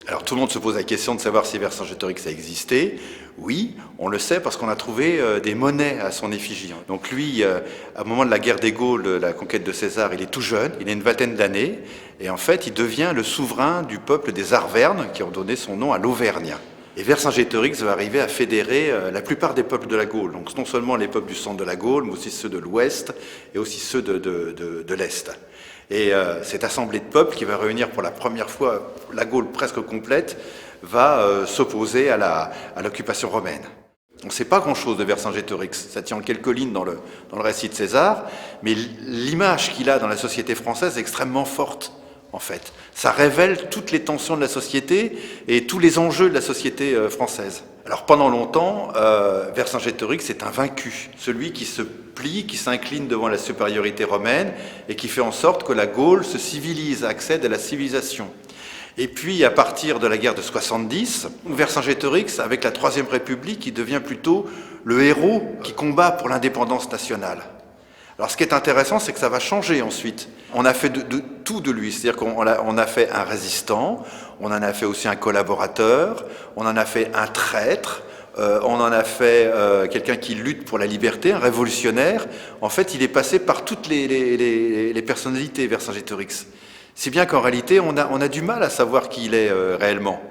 Alors tout le monde se pose la question de savoir si Vercingétorix a existé. Oui, on le sait parce qu'on a trouvé des monnaies à son effigie. Donc lui, au moment de la guerre des Gaules, de la conquête de César, il est tout jeune, il a une vingtaine d'années, et en fait il devient le souverain du peuple des Arvernes, qui ont donné son nom à l'Auvergne. Et Vercingétorix va arriver à fédérer la plupart des peuples de la Gaule. Donc non seulement les peuples du centre de la Gaule, mais aussi ceux de l'ouest et aussi ceux de l'est. Et cette assemblée de peuples qui va réunir pour la première fois la Gaule presque complète va s'opposer à l'occupation romaine. On ne sait pas grand-chose de Vercingétorix, ça tient en quelques lignes dans le récit de César, mais l'image qu'il a dans la société française est extrêmement forte. En fait, ça révèle toutes les tensions de la société et tous les enjeux de la société française. Alors pendant longtemps, Vercingétorix est un vaincu, celui qui se plie, qui s'incline devant la supériorité romaine et qui fait en sorte que la Gaule se civilise, accède à la civilisation. Et puis, à partir de la guerre de 70, Vercingétorix, avec la Troisième République, il devient plutôt le héros qui combat pour l'indépendance nationale. Alors ce qui est intéressant, c'est que ça va changer ensuite. On a fait de tout de lui, c'est-à-dire qu'on a fait un résistant, on en a fait aussi un collaborateur, on en a fait un traître, on en a fait quelqu'un qui lutte pour la liberté, un révolutionnaire. En fait, il est passé par toutes les personnalités, Vercingétorix. Si bien qu'en réalité, on a du mal à savoir qui il est réellement.